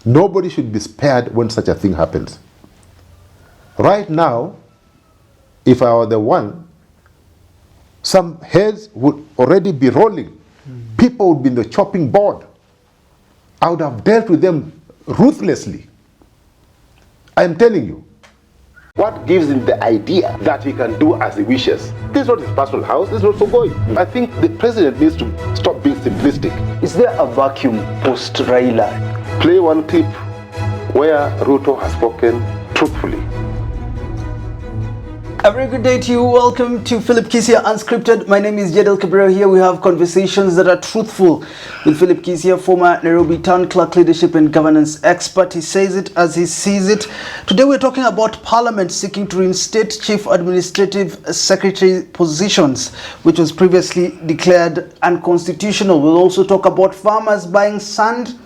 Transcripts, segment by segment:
Nobody should be spared when such a thing happens. Right now, if I were the one, some heads would already be rolling. People would be in the chopping board. I would have dealt with them ruthlessly. I am telling you. What gives him the idea that he can do as he wishes? This is not his personal house, this is not so going. I think the president needs to stop being simplistic. Is there a vacuum post Raila? Play one clip where Ruto has spoken truthfully. A very good day to you. Welcome to Philip Kisia Unscripted. My name is Jedel Cabrera. Here we have conversations that are truthful with Philip Kisia, former Nairobi Town Clerk, leadership and governance expert. He says it as he sees it. Today we're talking about Parliament seeking to reinstate Chief Administrative Secretary positions, which was previously declared unconstitutional. We'll also talk about farmers buying sand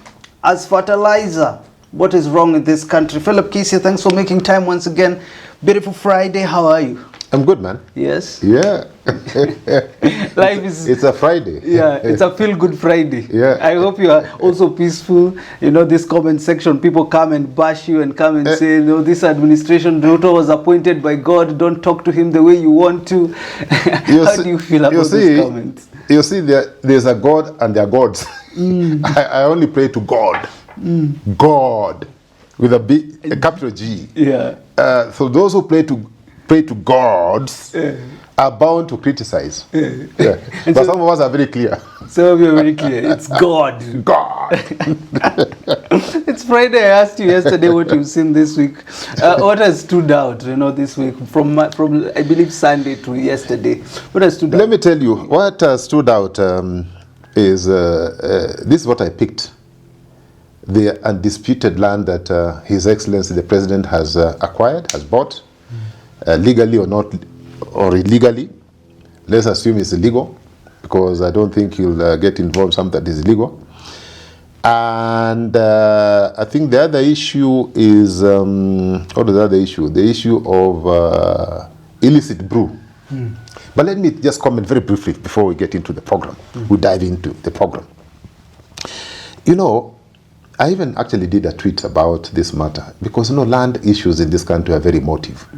as fertilizer. What is wrong in this country? Philip Kisia, thanks for making time once again. Beautiful Friday. How are you? I'm good, man. Yes? Yeah. Life is... It's a Friday. Yeah, it's a feel-good Friday. Yeah. I hope you are also peaceful. You know, this comment section, people come and bash you and come and say, no, this administration, Ruto was appointed by God. Don't talk to him the way you want to. How do you feel about these comments? You see, there's a God and there are gods. I only pray to God. God. With a capital G. Yeah. So those who pray to gods are bound to criticize. Yeah. But so, some of us are very clear. Some of you are very clear. It's God. God. It's Friday. I asked you yesterday what you've seen this week. What has stood out, you know, this week from I believe Sunday to yesterday? What has stood out? Let me tell you what stood out is this is what I picked. The undisputed land that His Excellency the President has acquired, has bought, legally or not, or illegally. Let's assume it's illegal, because I don't think he'll get involved in something that is illegal. And I think the other issue is, what is the other issue? The issue of illicit brew. But let me just comment very briefly before we get into the program. We dive into the program. You know, I even actually did a tweet about this matter because, you know, land issues in this country are very emotive.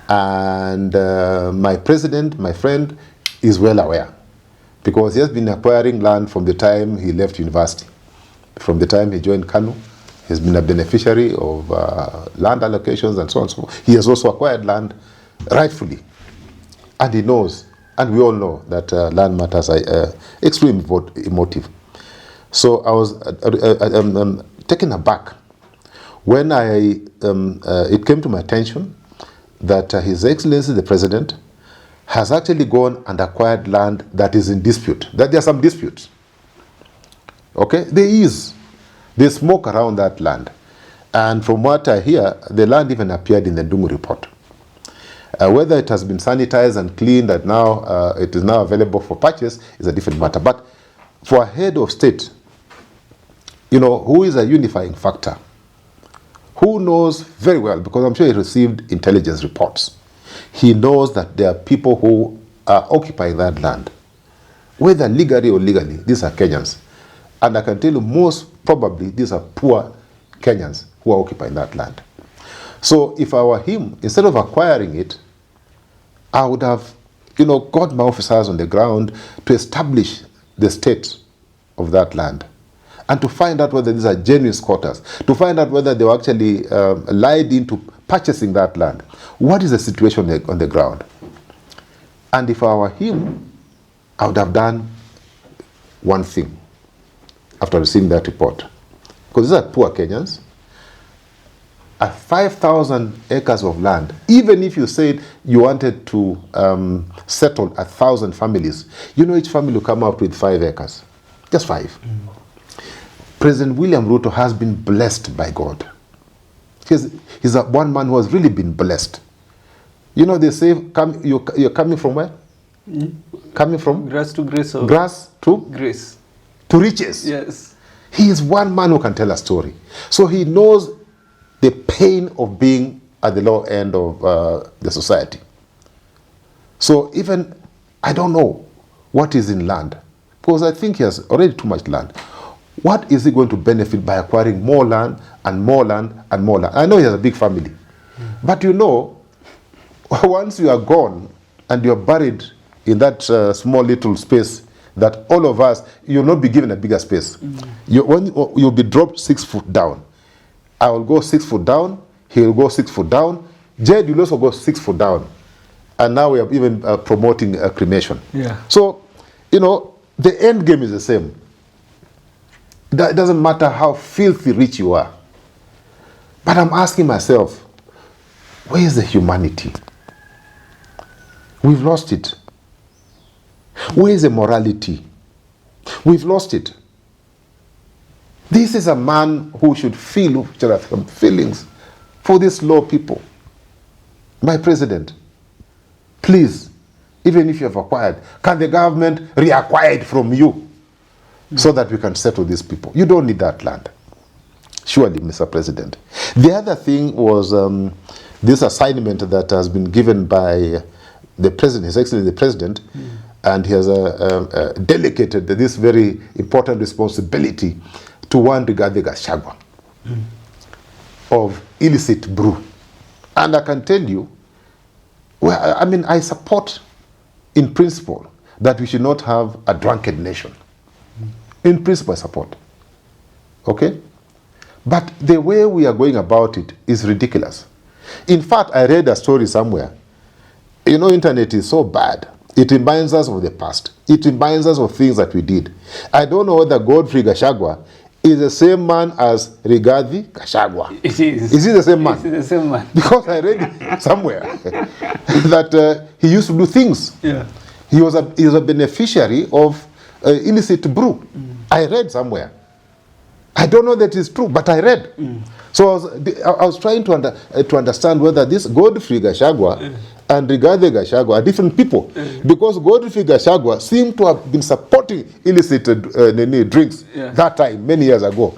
And my president, my friend, is well aware because he has been acquiring land from the time he left university. From the time he joined KANU, he's been a beneficiary of land allocations and so on and so forth. He has also acquired land rightfully. And he knows, and we all know, that land matters are extremely emotive. So I was taken aback when it came to my attention that His Excellency the President has actually gone and acquired land that is in dispute. That there are some disputes. Okay, there's smoke around that land, and from what I hear, the land even appeared in the Ndungu report. Whether it has been sanitized and cleaned and now it is now available for purchase is a different matter. But for a head of state, you know, who is a unifying factor, who knows very well, because I'm sure he received intelligence reports, he knows that there are people who are occupying that land, whether legally or illegally. These are Kenyans. And I can tell you most probably these are poor Kenyans who are occupying that land. So if I were him, instead of acquiring it, I would have, you know, got my officers on the ground to establish the state of that land, and to find out whether these are genuine squatters, to find out whether they were actually lied into purchasing that land. What is the situation on the ground? And if I were him, I would have done one thing after receiving that report. Because these are poor Kenyans. At 5,000 acres of land, even if you said you wanted to settle 1,000 families, you know each family will come out with 5 acres. Just 5. President William Ruto has been blessed by God. He's one man who has really been blessed. You know, they say, you're coming from where? Coming from? Grass to grace. Or grass to? Grace. To riches. Yes. He is one man who can tell a story. So he knows the pain of being at the low end of the society. So even, I don't know what is in land, because I think he has already too much land. What is he going to benefit by acquiring more land and more land and more land? I know he has a big family. But you know, once you are gone and you're buried in that small little space that all of us, you'll not be given a bigger space. You'll be dropped 6 foot down. I will go 6 foot down. He will go 6 foot down. Jed will also go 6 foot down. And now we are even promoting cremation. Yeah. So, you know, the end game is the same. It doesn't matter how filthy rich you are. But I'm asking myself, where is the humanity? We've lost it. Where is the morality? We've lost it. This is a man who should feel some feelings for these low people. My president, please, even if you have acquired, can the government reacquire it from you so that we can settle these people? You don't need that land. Surely, Mr. President. The other thing was this assignment that has been given by the president, His Excellency the President, and he has delegated this very important responsibility to one Rigathi Gachagua of illicit brew. And I can tell you, well, I mean, I support in principle that we should not have a drunken nation. In principle, I support. Okay? But the way we are going about it is ridiculous. In fact, I read a story somewhere. You know, internet is so bad. It reminds us of the past. It reminds us of things that we did. I don't know whether Godfrey Gachagua is the same man as Rigathi Gachagua. It is. Is he the same man? It's the same man. Because I read somewhere that he used to do things. Yeah. He was a beneficiary of illicit brew. I read somewhere. I don't know that it's true, but I read. So I was trying to understand whether this Godfrey Gachagua and Rigathi Gachagua are different people. Because Godfrey Gachagua seemed to have been supporting illicit drinks that time, many years ago.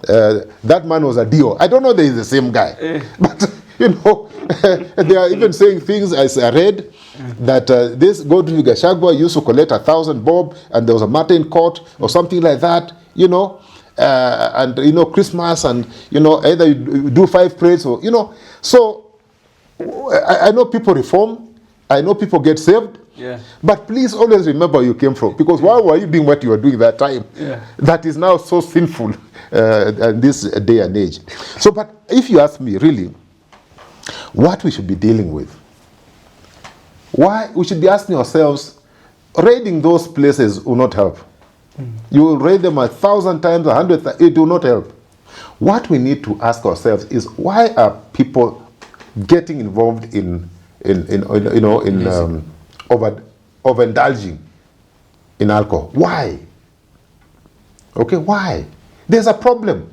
That man was a DO. I don't know that he's the same guy. But, you know, they are even saying things, as I read, that this Godfrey Gachagua used to collect 1,000 bob, and there was a matter in court or something like that, you know. And, you know, Christmas, and, you know, either you do 5 prayers or, you know. So, I know people reform. I know people get saved. Yeah. But please always remember where you came from. Because why were you doing what you were doing that time? Yeah. That is now so sinful in this day and age. So, but if you ask me, really, what we should be dealing with, why we should be asking ourselves, raiding those places will not help. You will raid them 1,000 times, 100 times, it will not help. What we need to ask ourselves is, why are people getting involved in overindulging in alcohol? Why? Okay, why? There's a problem.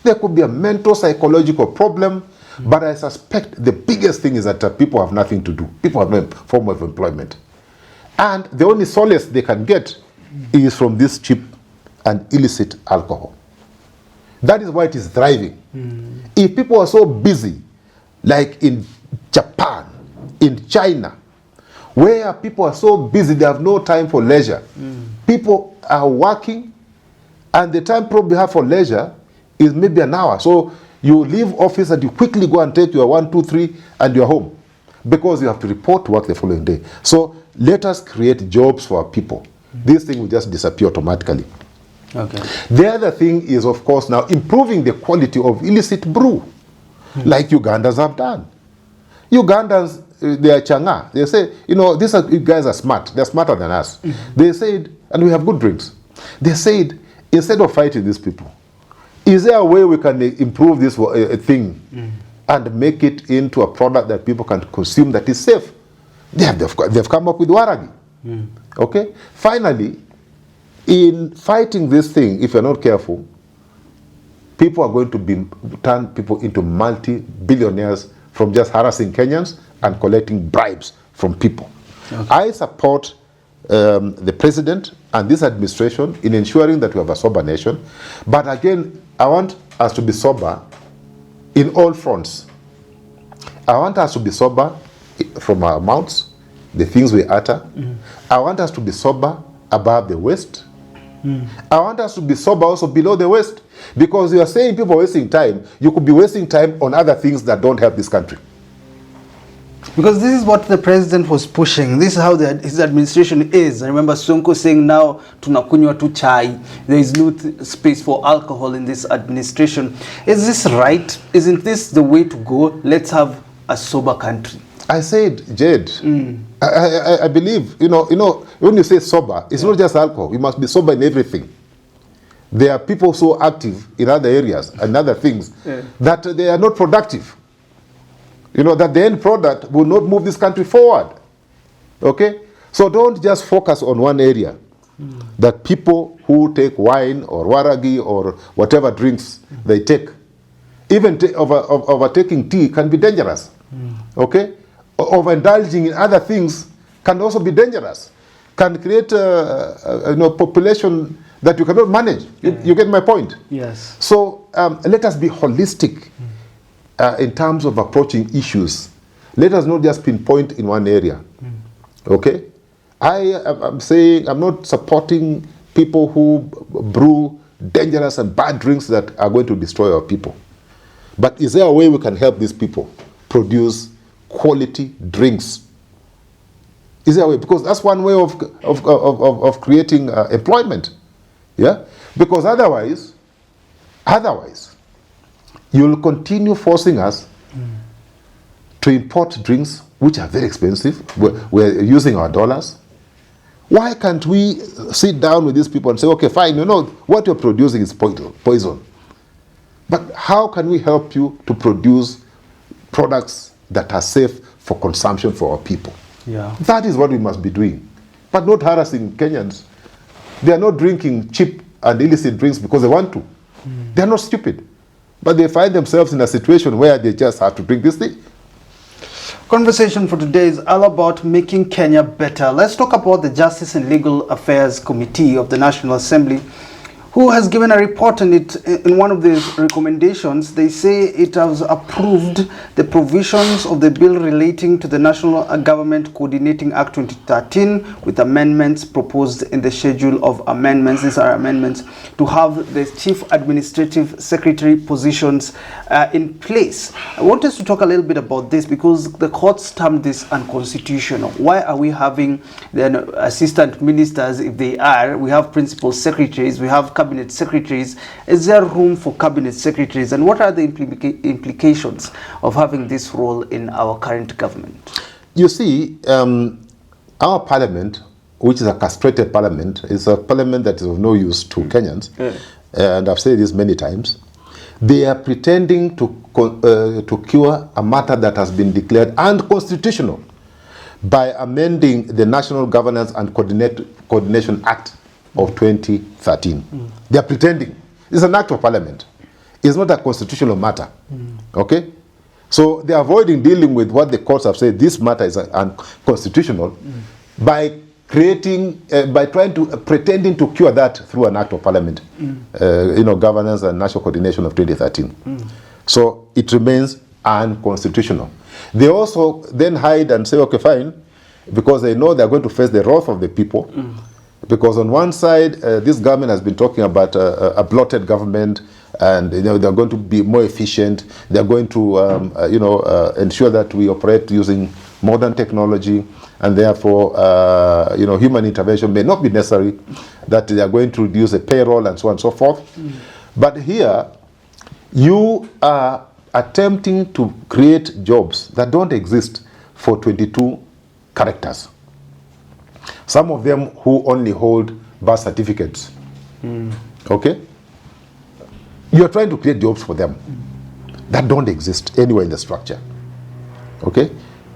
There could be a mental, psychological problem, but I suspect the biggest thing is that people have nothing to do. People have no form of employment. And the only solace they can get is from this cheap and illicit alcohol. That is why it is thriving. If people are so busy, like in Japan, in China, where people are so busy, they have no time for leisure. People are working, and the time probably have for leisure is maybe an hour. So you leave office and you quickly go and take your 1, 2, 3, and you're home, because you have to report to work the following day. So let us create jobs for our people. This thing will just disappear automatically. Okay. The other thing is, of course, now improving the quality of illicit brew, like Ugandans have done. Ugandans, they are changa. They say, you know, you guys are smart. They're smarter than us. They said, and we have good drinks. They said, instead of fighting these people, is there a way we can improve this thing and make it into a product that people can consume that is safe? They've come up with waragi. Okay? Finally, in fighting this thing, if you're not careful, people are going to turn people into multi-billionaires from just harassing Kenyans and collecting bribes from people. Okay. I support the president and this administration in ensuring that we have a sober nation. But again, I want us to be sober in all fronts. I want us to be sober from our mouths, the things we utter. I want us to be sober above the waist. I want us to be sober also below the waist. Because you are saying people are wasting time. You could be wasting time on other things that don't help this country. Because this is what the president was pushing. This is how his administration is. I remember Sonko saying now tunakunywa tu chai. There is no space for alcohol in this administration. Is this right? Isn't this the way to go? Let's have a sober country. I said, Jed, I believe, when you say sober, it's not just alcohol. We must be sober in everything. There are people so active in other areas and other things that they are not productive. That the end product will not move this country forward. Okay? So don't just focus on one area. That people who take wine or waragi or whatever drinks they take, even overtaking tea can be dangerous. Okay? Overindulging in other things can also be dangerous. Can create a population that you cannot manage. You get my point? Yes. So let us be holistic in terms of approaching issues. Let us not just pinpoint in one area. Okay? I'm saying I'm not supporting people who brew dangerous and bad drinks that are going to destroy our people. But is there a way we can help these people produce quality drinks? Is there a way? Because that's one way of creating employment. Yeah? Because otherwise, you'll continue forcing us to import drinks which are very expensive. We're using our dollars. Why can't we sit down with these people and say, okay, fine, what you're producing is poison. But how can we help you to produce products that are safe for consumption for our people? Yeah. That is what we must be doing. But not harassing Kenyans. They are not drinking cheap and illicit drinks because they want to. They are not stupid. But they find themselves in a situation where they just have to drink this thing. Conversation for today is all about making Kenya better. Let's talk about the Justice and Legal Affairs Committee of the National Assembly, who has given a report on it. In one of the recommendations, they say it has approved the provisions of the bill relating to the National Government Coordinating Act 2013 with amendments proposed in the schedule of amendments. These are amendments to have the Chief Administrative Secretary positions in place. I want us to talk a little bit about this because the courts termed this unconstitutional. Why are we having the assistant ministers if they are? We have principal secretaries, we have cabinet secretaries. Is there room for cabinet secretaries, and what are the implications of having this role in our current government? You see, our parliament, which is a castrated parliament, is a parliament that is of no use to Kenyans, and I've said this many times. They are pretending to cure a matter that has been declared unconstitutional by amending the National Governance and Coordination Act of 2013. They are pretending. It's an act of parliament. It's not a constitutional matter. Okay? So they are avoiding dealing with what the courts have said, this matter is unconstitutional, by pretending to cure that through an act of parliament, governance and national coordination of 2013. So it remains unconstitutional. They also then hide and say, okay, fine, because they know they're going to face the wrath of the people. Because on one side, this government has been talking about a bloated government, and they're going to be more efficient. They're going to ensure that we operate using modern technology, and therefore human intervention may not be necessary. That they are going to reduce the payroll and so on and so forth. But here, you are attempting to create jobs that don't exist for 22 characters. Some of them who only hold birth certificates. Okay? You are trying to create jobs for them that don't exist anywhere in the structure. Okay?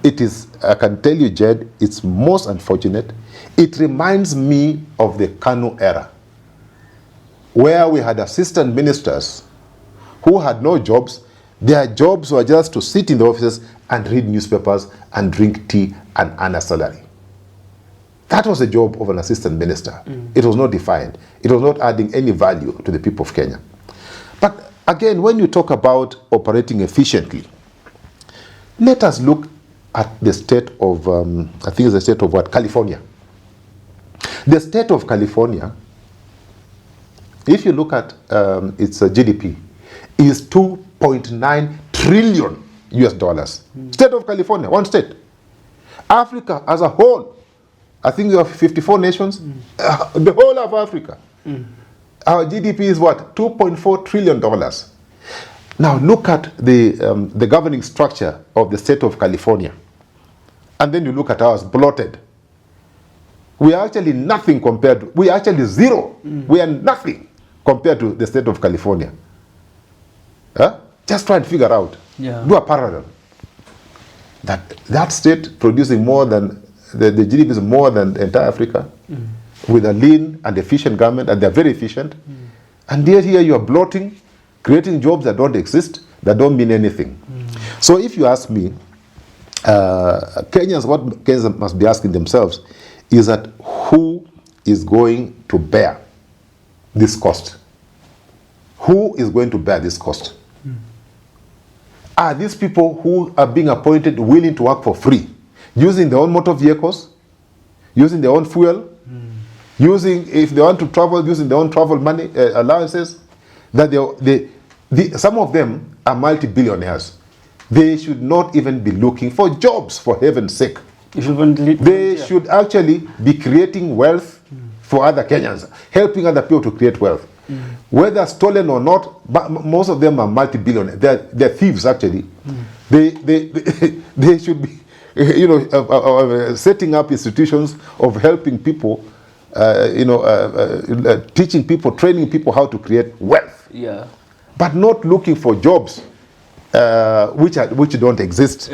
It is, I can tell you, Jed, it's most unfortunate. It reminds me of the Kanu era, where we had assistant ministers who had no jobs. Their jobs were just to sit in the offices and read newspapers and drink tea and earn a salary. That was the job of an assistant minister. It was not defined. It was not adding any value to the people of Kenya. But again, when you talk about operating efficiently, let us look at the state of, I think it's the state of what? California. The state of California if you look at its GDP, is 2.9 trillion US dollars. State of California, one state. Africa as a whole, I think you have 54 nations. The whole of Africa. Our GDP is what? $2.4 trillion. Now look at the governing structure of the state of California. And then you look at ours, bloated. We are actually nothing compared to, we are actually zero. We are nothing compared to the state of California. Huh? Just try and figure out. Do a parallel. That state producing more than, the GDP is more than entire Africa, with a lean and efficient government, and they're very efficient. And yet here you are bloating, creating jobs that don't exist, that don't mean anything. So if you ask me, Kenyans, what Kenyans must be asking themselves is that who is going to bear this cost? Who is going to bear this cost? Are these people who are being appointed willing to work for free, using their own motor vehicles, using their own fuel, using, if they want to travel, using their own travel money allowances? That some of them are multi-billionaires. They should not even be looking for jobs, for heaven's sake. They should actually be creating wealth for other Kenyans, helping other people to create wealth. Whether stolen or not, but most of them are multi-billionaires. They're thieves, actually. They should be, setting up institutions of helping people, teaching people, training people how to create wealth. But not looking for jobs which don't exist.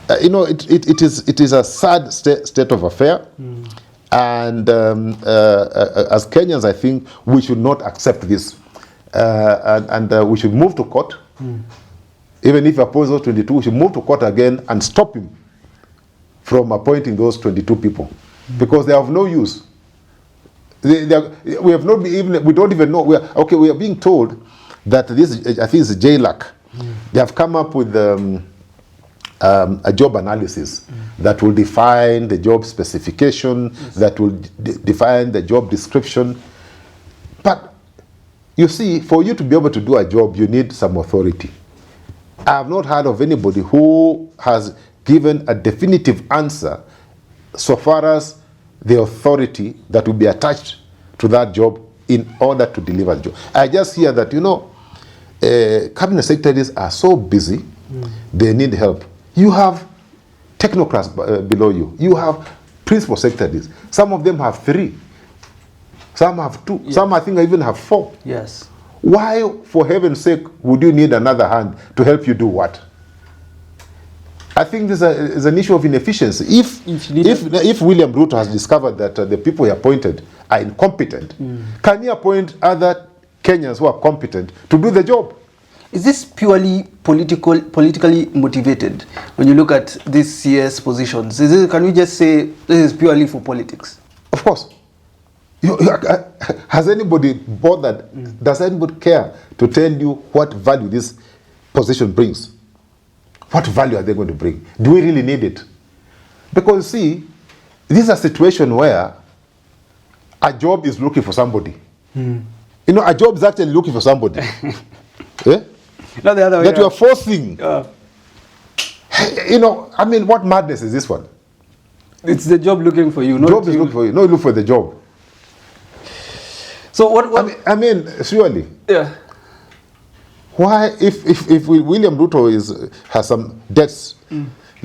It is a sad state of affair. And as Kenyans, I think we should not accept this. And we should move to court. Even if he appoints those 22, we should move to court again and stop him from appointing those 22 people. Because they have no use. We don't even know. We are being told that this, I think it's JLAC. They have come up with a job analysis that will define the job specification, that will define the job description. But you see, for you to be able to do a job, you need some authority. I have not heard of anybody who has given a definitive answer so far as the authority that will be attached to that job in order to deliver the job. I just hear that, cabinet secretaries are so busy, they need help. You have technocrats below you. You have principal secretaries. Some of them have 3. Some have 2. Yes. Some, I think, even have 4. Yes. Why, for heaven's sake, would you need another hand to help you do what? I think this is an issue of inefficiency. If William Ruto has discovered that the people he appointed are incompetent, can he appoint other Kenyans who are competent to do the job? Is this purely politically motivated when you look at these CS positions? Can we just say this is purely for politics? Of course. Has anybody bothered? Does anybody care to tell you what value this position brings? What value are they going to bring? Do we really need it? Because see, this is a situation where a job is looking for somebody. A job is actually looking for somebody. Not the other way that you are forcing. What madness is this one? It's the job looking for you. Job is looking for you. No, look for the job. So what? Surely. Yeah. Why, if William Ruto has some debts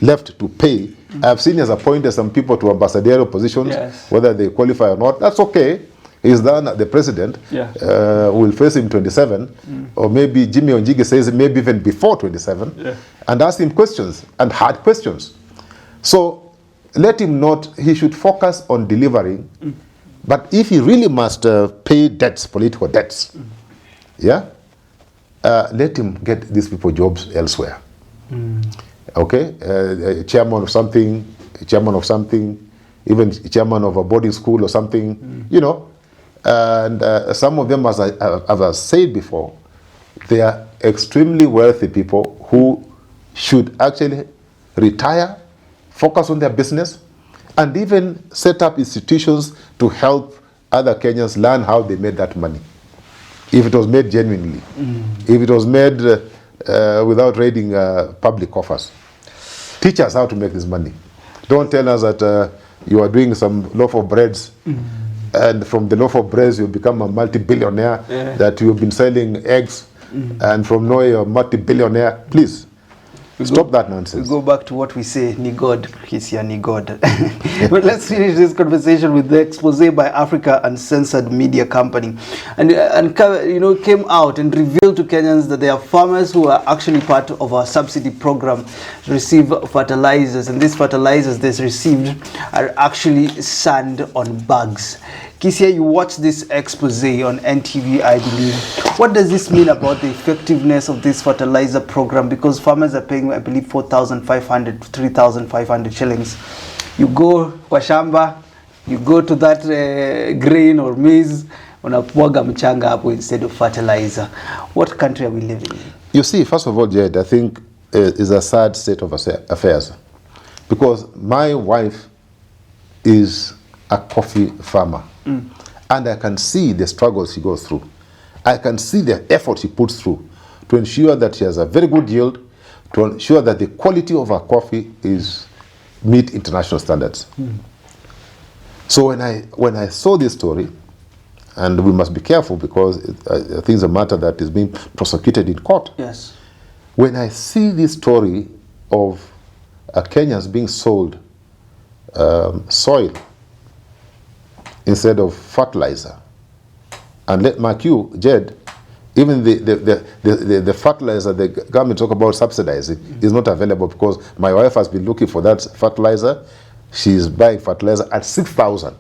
left to pay, I've seen he has appointed some people to ambassadorial positions, whether they qualify or not. That's okay. He's done the president. Will face him 27, or maybe Jimmy Onjigi says maybe even before 27, and ask him questions, and hard questions. So let him not. He should focus on delivering. But if he really must pay debts, political debts, let him get these people jobs elsewhere. Okay, chairman of something, even chairman of a boarding school or something, And some of them, as I said before, they are extremely wealthy people who should actually retire, focus on their business, and even set up institutions to help other Kenyans learn how they made that money. if it was made genuinely, if it was made without raiding public coffers. Teach us how to make this money. Don't tell us that you are doing some loaf of breads, and from the loaf of breads you become a multi-billionaire, that you've been selling eggs, and from nowhere you're a multi-billionaire. Please, stop that nonsense. We go back to what we say, ni God, he's here, ni God. But let's finish this conversation with the expose by Africa Uncensored Media Company. And came out and revealed to Kenyans that there are farmers who are actually part of our subsidy program to receive fertilizers. And these fertilizers they received are actually sand on bags. Kisia, you watched this expose on NTV, I believe. What does this mean about the effectiveness of this fertilizer program? Because farmers are paying, I believe, 4,500 to 3,500 shillings. You go kwa shamba, you go to that grain or maize, unapwaga mchanga hapo instead of fertilizer. What country are we living in? You see, first of all, Jed, I think it's a sad state of affairs. Because my wife is a coffee farmer. And I can see the struggles she goes through. I can see the effort she puts through to ensure that she has a very good yield, to ensure that the quality of her coffee meet international standards. So when I saw this story, and we must be careful because I think it's a matter that is being prosecuted in court. Yes. When I see this story of Kenyans being sold soil instead of fertilizer, and let mark you, Jed, even the fertilizer the government talk about subsidizing is not available, because my wife has been looking for that fertilizer. She's buying fertilizer at 6,000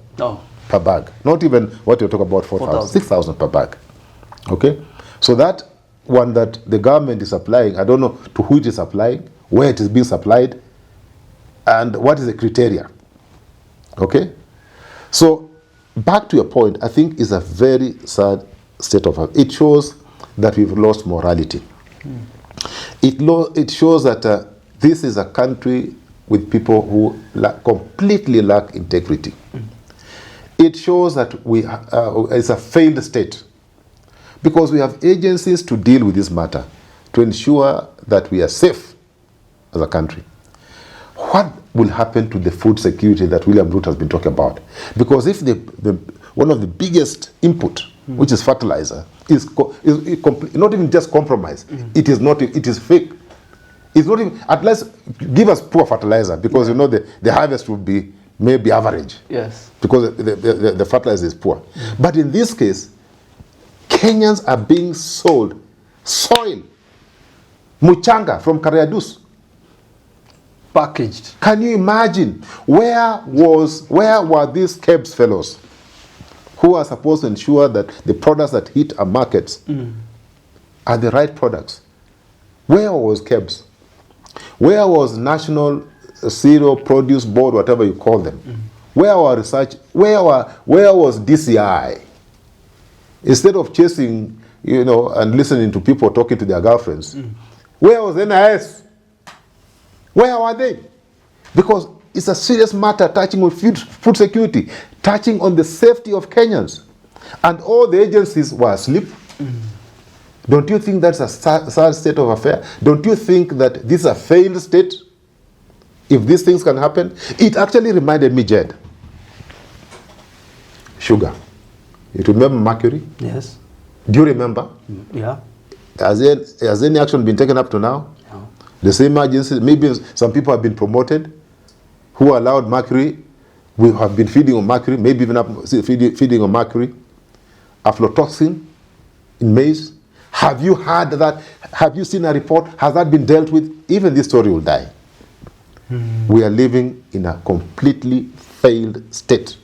per bag. Not even what you talk about 4,000, 6,000 per bag. Okay, so that one that the government is supplying, I don't know to who it is supplying, where it is being supplied, and what is the criteria. Okay, so back to your point, I think is a very sad state of affairs. It shows that we've lost morality. It shows that this is a country with people who completely lack integrity. It shows that it's a failed state, because we have agencies to deal with this matter, to ensure that we are safe as a country. What will happen to the food security that William Ruto has been talking about? Because if one of the biggest input, which is fertilizer, is not even just compromised, it is fake. It's not even, at least give us poor fertilizer, because you know the harvest will be maybe average. Yes. Because the fertilizer is poor. But in this case, Kenyans are being sold soil, muchanga from Kariadus, packaged. Can you imagine where were these KEBS fellows who are supposed to ensure that the products that hit our markets are the right products? Where was KEBS? Where was National Cereal Produce Board, whatever you call them? Where were research? Where was DCI? Instead of chasing, and listening to people talking to their girlfriends, where was NIS? Where were they? Because it's a serious matter touching on food security, touching on the safety of Kenyans. And all the agencies were asleep. Don't you think that's a sad state of affair? Don't you think that this is a failed state? If these things can happen? It actually reminded me, Jed, sugar. You remember mercury? Yes. Do you remember? Yeah. Has any action been taken up to now? No. The same agencies, maybe some people have been promoted who allowed mercury. We have been feeding on mercury, maybe even feeding on mercury, aflatoxin in maize. Have you heard that? Have you seen a report? Has that been dealt with? Even this story will die. We are living in a completely failed state.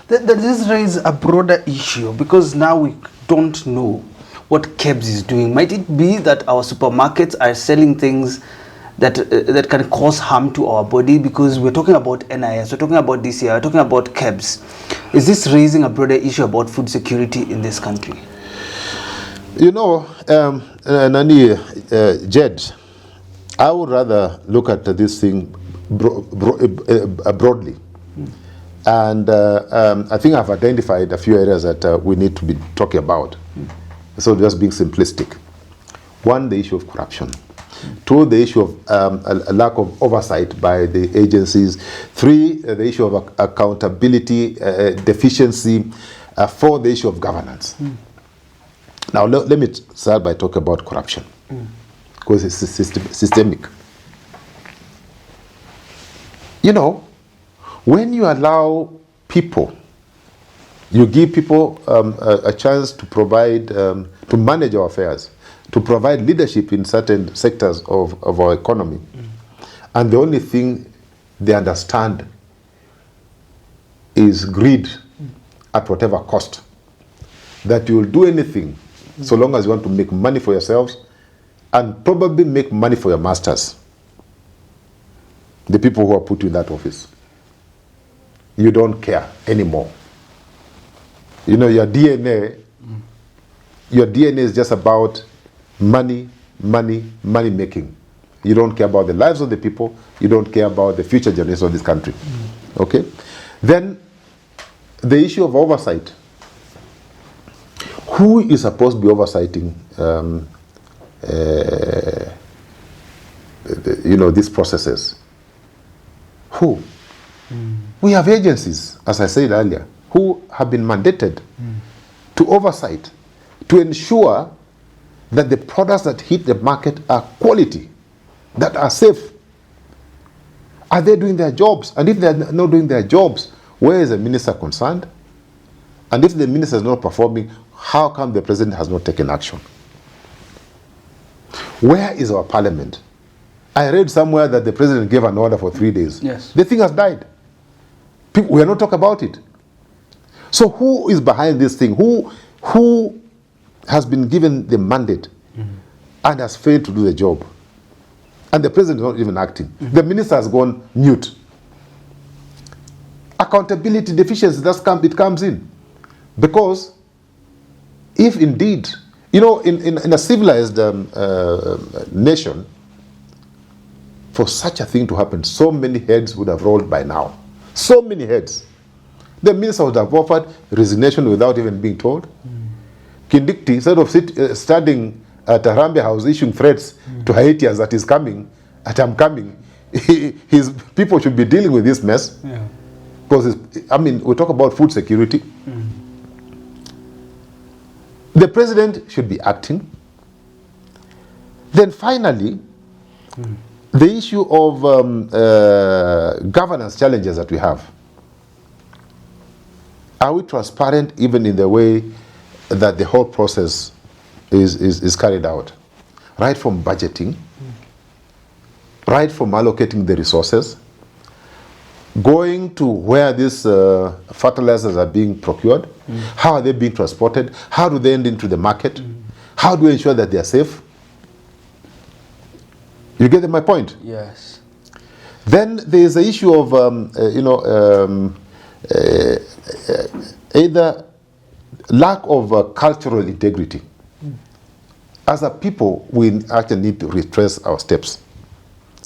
Does this raise a broader issue? Because now we don't know what KEBS is doing. Might it be that our supermarkets are selling things that can cause harm to our body? Because we're talking about NIS, we're talking about DCI, we're talking about KEBS. Is this raising a broader issue about food security in this country? Jed, I would rather look at this thing broadly. And I think I've identified a few areas that we need to be talking about. So just being simplistic. One, the issue of corruption. Two, the issue of a lack of oversight by the agencies. Three, the issue of accountability, deficiency. Four, the issue of governance. Now, let me start by talking about corruption, because it's systemic. You know, when you allow people, you give people a chance to provide, to manage our affairs, to provide leadership in certain sectors of our economy, and the only thing they understand is greed at whatever cost, that you will do anything so long as you want to make money for yourselves and probably make money for your masters, the people who have put you in that office. You don't care anymore. You know, your DNA is just about money making. You don't care about the lives of the people. You don't care about the future generations of this country. Okay? Then, the issue of oversight. Who is supposed to be oversighting these processes? Who? We have agencies, as I said earlier, who have been mandated to oversight, to ensure that the products that hit the market are quality, that are safe. Are they doing their jobs? And if they're not doing their jobs, where is the minister concerned? And if the minister is not performing, how come the president has not taken action? Where is our parliament? I read somewhere that the president gave an order for 3 days. Yes. The thing has died. We are not talking about it. So who is behind this thing? Who has been given the mandate and has failed to do the job? And the president is not even acting. The minister has gone mute. Accountability deficiency, it comes in. Because if indeed, you know, in a civilized nation, for such a thing to happen, so many heads would have rolled by now. So many heads. The minister would have offered resignation without even being told. Kindikti, instead of studying at Harambee House, issuing threats to Haitians that he's coming, that I'm coming, his people should be dealing with this mess. Yeah. Because, we talk about food security. The president should be acting. Then finally, the issue of governance challenges that we have. Are we transparent even in the way that the whole process is carried out? Right from budgeting, right from allocating the resources, going to where these fertilizers are being procured, how are they being transported, how do they end into the market, how do we ensure that they are safe? You get my point? Yes. Then there is the issue of, either lack of cultural integrity. As a people, we actually need to retrace our steps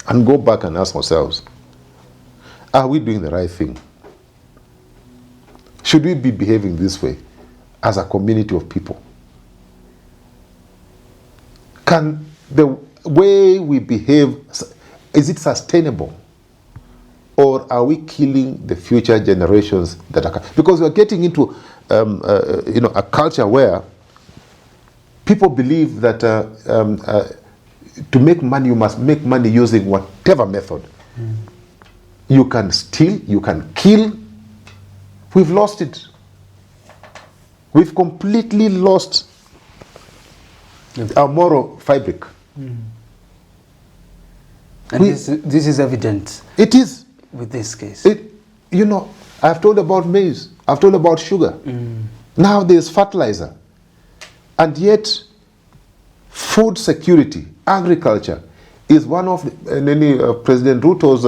and go back and ask ourselves, are we doing the right thing? Should we be behaving this way as a community of people? Can the way we behave, is it sustainable? Or are we killing the future generations that are coming? Because we're getting into a culture where people believe that to make money, you must make money using whatever method. You can steal, you can kill. We've lost it. We've completely lost our moral fabric. And this is evident. It is. With this case. I've told about maize. I've told about sugar. Now there's fertilizer. And yet, food security, agriculture, is one of President Ruto's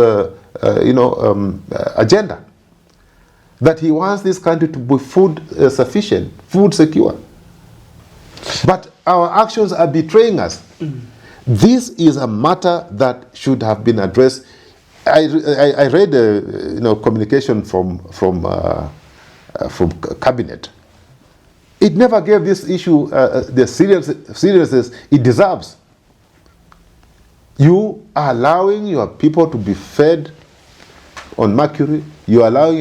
agenda. That he wants this country to be food sufficient, food secure. But our actions are betraying us. This is a matter that should have been addressed I read communication from cabinet. It never gave this issue the seriousness it deserves. You are allowing your people to be fed on mercury. You are allowing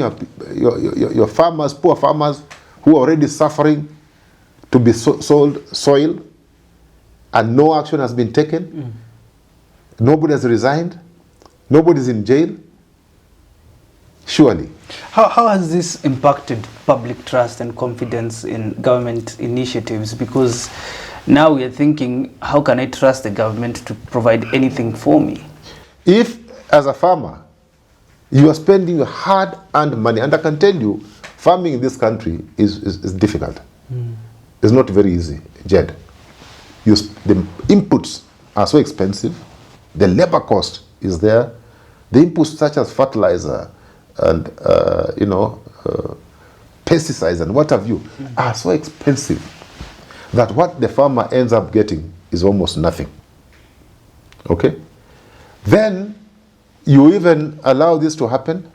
your farmers, poor farmers, who are already suffering, to be sold soil, and no action has been taken. Nobody has resigned. Nobody's in jail. Surely. How has this impacted public trust and confidence in government initiatives? Because now we are thinking, how can I trust the government to provide anything for me? If, as a farmer, you are spending your hard-earned money, and I can tell you, farming in this country is difficult. It's not very easy, Jed. The inputs are so expensive. The labor cost is there. The inputs such as fertilizer and pesticides and what have you are so expensive that what the farmer ends up getting is almost nothing. Okay? Then you even allow this to happen?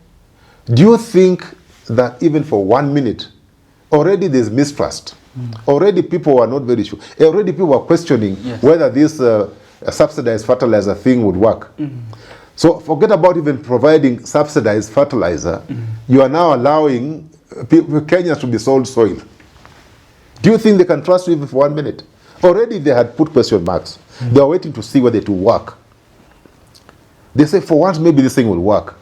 Do you think that even for 1 minute, already there's mistrust? Already people are not very sure. Already people are questioning whether this subsidized fertilizer thing would work. So forget about even providing subsidized fertilizer. You are now allowing Kenyans to be sold soil. Do you think they can trust you even for 1 minute? Already they had put question marks. They are waiting to see whether it will work. They say for once maybe this thing will work.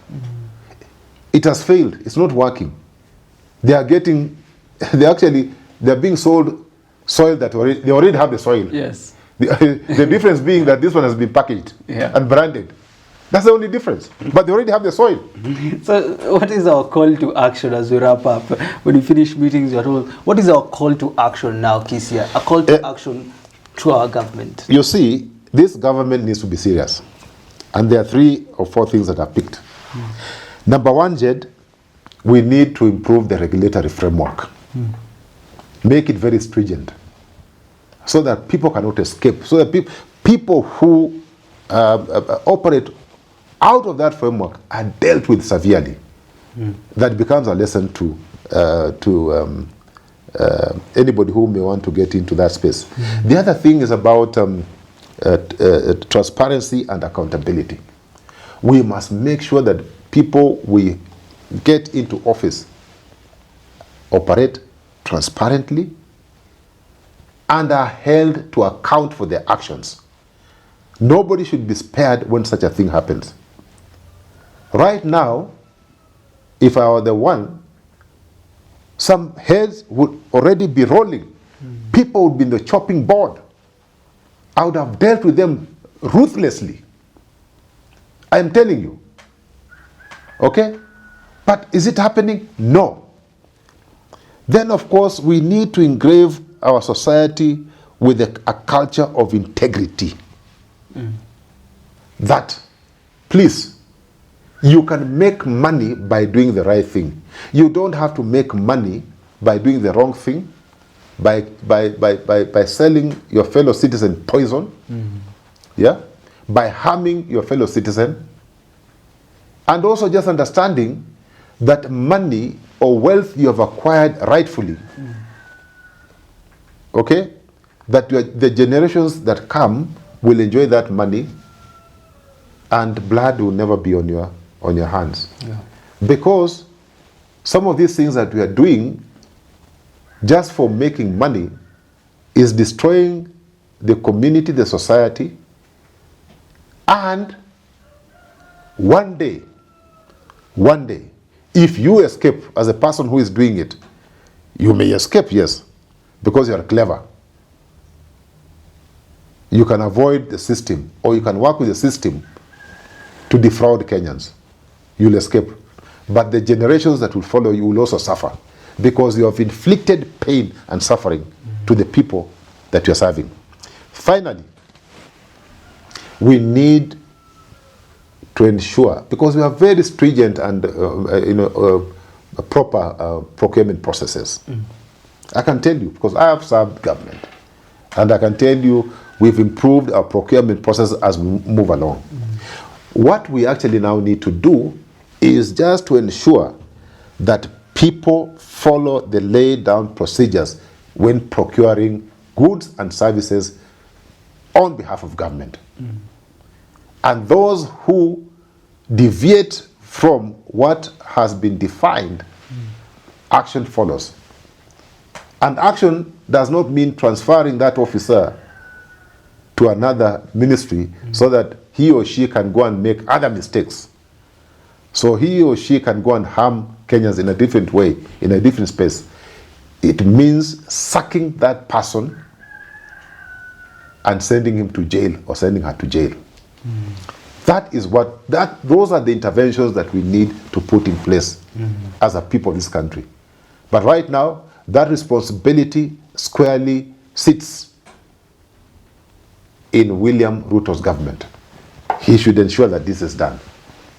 It has failed. It's not working. They are getting, they're being sold soil that they already have the soil. Yes. The difference being that this one has been packaged and branded. That's the only difference. But they already have the soil. So what is our call to action as we wrap up? When we finish meetings, you're told, what is our call to action now, Kisia? A call to action to our government. You see, this government needs to be serious. And there are 3 or 4 things that are picked. Number 1, Jed, we need to improve the regulatory framework. Make it very stringent so that people cannot escape. So that people who operate out of that framework are dealt with severely. That becomes a lesson to anybody who may want to get into that space. The other thing is about transparency and accountability. We must make sure that people we get into office operate transparently and are held to account for their actions. Nobody should be spared when such a thing happens. Right now, if I were the one, some heads would already be rolling. People would be in the chopping board. I would have dealt with them ruthlessly. I am telling you. Okay? But is it happening? No. Then, of course, we need to engrave our society with a culture of integrity. That, please, you can make money by doing the right thing. You don't have to make money by doing the wrong thing, by selling your fellow citizen poison, by harming your fellow citizen, and also just understanding that money or wealth you have acquired rightfully, okay, that the generations that come will enjoy that money, and blood will never be on your hands. Because some of these things that we are doing just for making money is destroying the community, the society, and one day, if you escape as a person who is doing it, you may escape, yes, because you are clever. You can avoid the system, or you can work with the system to defraud Kenyans. You'll escape. But the generations that will follow you will also suffer, because you have inflicted pain and suffering to the people that you're serving. Finally, we need to ensure, because we have very stringent and proper procurement processes. I can tell you, because I have served government, and I can tell you we've improved our procurement process as we move along. What we actually now need to do is just to ensure that people follow the laid down procedures when procuring goods and services on behalf of government. And those who deviate from what has been defined, action follows. And action does not mean transferring that officer to another ministry so that he or she can go and make other mistakes. So he or she can go and harm Kenyans in a different way, in a different space. It means sacking that person and sending him to jail or sending her to jail. That is what, those are the interventions that we need to put in place as a people of this country. But right now, that responsibility squarely sits in William Ruto's government. He should ensure that this is done.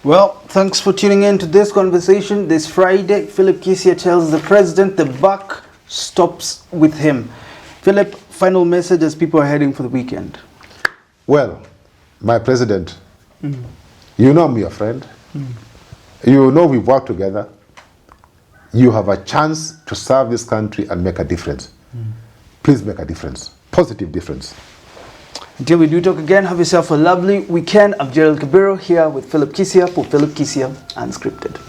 Well, thanks for tuning in to this conversation. This Friday, Philip Kisia tells the president the buck stops with him. Philip, final message as people are heading for the weekend. Well, my president, you know I'm your friend. You know we've worked together. You have a chance to serve this country and make a difference. Please make a difference, positive difference. Until we do talk again, have yourself a lovely weekend. I'm Gerald Kabiro here with Philip Kisia for Philip Kisia Unscripted.